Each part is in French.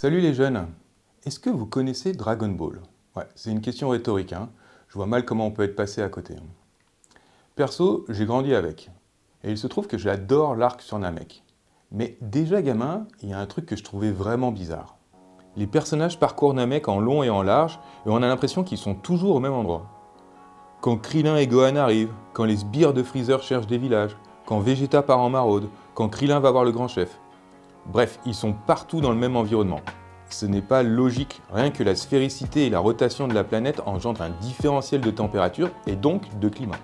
Salut les jeunes! Est-ce que vous connaissez Dragon Ball? Ouais, c'est une question rhétorique, hein. Je vois mal comment on peut être passé à côté. Perso, j'ai grandi avec. Et il se trouve que j'adore l'arc sur Namek. Mais déjà gamin, il y a un truc que je trouvais vraiment bizarre. Les personnages parcourent Namek en long et en large, et on a l'impression qu'ils sont toujours au même endroit. Quand Krillin et Gohan arrivent, quand les sbires de Freezer cherchent des villages, quand Vegeta part en maraude, quand Krillin va voir le grand chef. Bref, ils sont partout dans le même environnement. Ce n'est pas logique, rien que la sphéricité et la rotation de la planète engendrent un différentiel de température et donc de climat.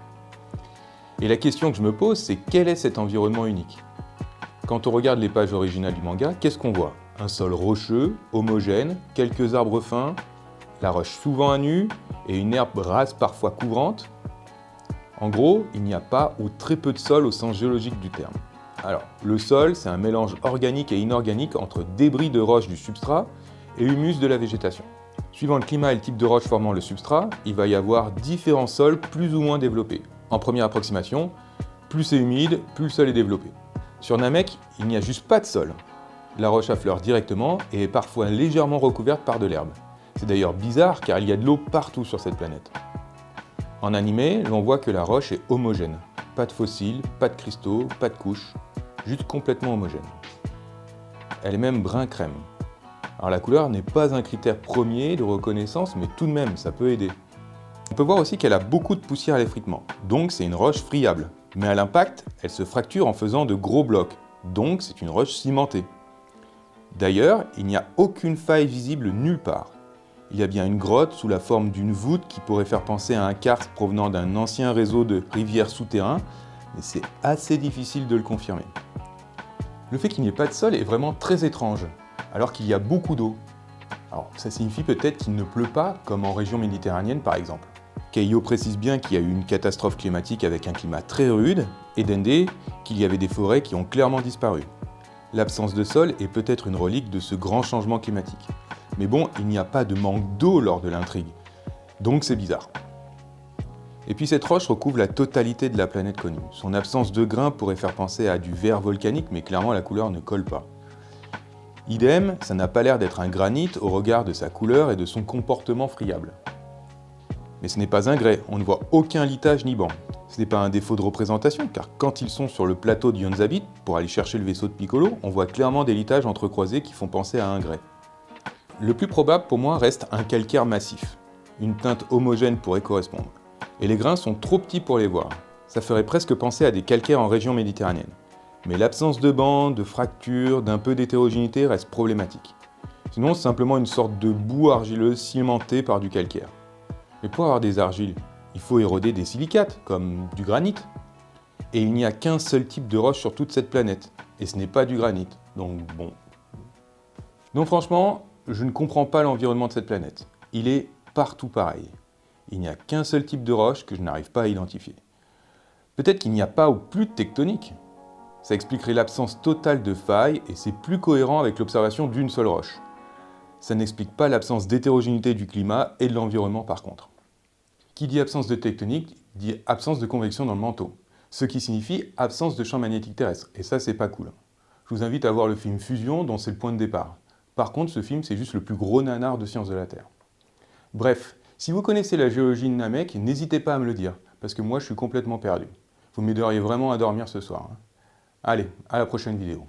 Et la question que je me pose, c'est quel est cet environnement unique? Quand on regarde les pages originales du manga, qu'est-ce qu'on voit? Un sol rocheux, homogène, quelques arbres fins, la roche souvent à nu et une herbe rase parfois couvrante. En gros, il n'y a pas ou très peu de sol au sens géologique du terme. Alors, le sol, c'est un mélange organique et inorganique entre débris de roche du substrat et humus de la végétation. Suivant le climat et le type de roche formant le substrat, il va y avoir différents sols plus ou moins développés. En première approximation, plus c'est humide, plus le sol est développé. Sur Namek, il n'y a juste pas de sol. La roche affleure directement et est parfois légèrement recouverte par de l'herbe. C'est d'ailleurs bizarre car il y a de l'eau partout sur cette planète. En animé, l'on voit que la roche est homogène. Pas de fossiles, pas de cristaux, pas de couches, juste complètement homogène. Elle est même brun crème. Alors la couleur n'est pas un critère premier de reconnaissance, mais tout de même, ça peut aider. On peut voir aussi qu'elle a beaucoup de poussière à l'effritement, donc c'est une roche friable. Mais à l'impact, elle se fracture en faisant de gros blocs, donc c'est une roche cimentée. D'ailleurs, il n'y a aucune faille visible nulle part. Il y a bien une grotte sous la forme d'une voûte qui pourrait faire penser à un karst provenant d'un ancien réseau de rivières souterrains, mais c'est assez difficile de le confirmer. Le fait qu'il n'y ait pas de sol est vraiment très étrange, alors qu'il y a beaucoup d'eau. Alors ça signifie peut-être qu'il ne pleut pas, comme en région méditerranéenne par exemple. Caillot précise bien qu'il y a eu une catastrophe climatique avec un climat très rude, et Dende qu'il y avait des forêts qui ont clairement disparu. L'absence de sol est peut-être une relique de ce grand changement climatique. Mais bon, il n'y a pas de manque d'eau lors de l'intrigue, donc c'est bizarre. Et puis cette roche recouvre la totalité de la planète connue. Son absence de grains pourrait faire penser à du verre volcanique, mais clairement la couleur ne colle pas. Idem, ça n'a pas l'air d'être un granit au regard de sa couleur et de son comportement friable. Mais ce n'est pas un grès, on ne voit aucun litage ni banc. Ce n'est pas un défaut de représentation, car quand ils sont sur le plateau de Yonzabit, pour aller chercher le vaisseau de Piccolo, on voit clairement des litages entrecroisés qui font penser à un grès. Le plus probable pour moi reste un calcaire massif. Une teinte homogène pourrait correspondre. Et les grains sont trop petits pour les voir. Ça ferait presque penser à des calcaires en région méditerranéenne. Mais l'absence de bandes, de fractures, d'un peu d'hétérogénéité reste problématique. Sinon, c'est simplement une sorte de boue argileuse cimentée par du calcaire. Mais pour avoir des argiles, il faut éroder des silicates, comme du granit. Et il n'y a qu'un seul type de roche sur toute cette planète. Et ce n'est pas du granit. Donc bon. Donc franchement, je ne comprends pas l'environnement de cette planète. Il est partout pareil. Il n'y a qu'un seul type de roche que je n'arrive pas à identifier. Peut-être qu'il n'y a pas ou plus de tectonique. Ça expliquerait l'absence totale de failles et c'est plus cohérent avec l'observation d'une seule roche. Ça n'explique pas l'absence d'hétérogénéité du climat et de l'environnement par contre. Qui dit absence de tectonique dit absence de convection dans le manteau, ce qui signifie absence de champ magnétique terrestre, et ça c'est pas cool. Je vous invite à voir le film Fusion dont c'est le point de départ. Par contre, ce film, c'est juste le plus gros nanar de sciences de la Terre. Bref, si vous connaissez la géologie de Namek, n'hésitez pas à me le dire, parce que moi, je suis complètement perdu. Vous m'aideriez vraiment à dormir ce soir. Allez, à la prochaine vidéo.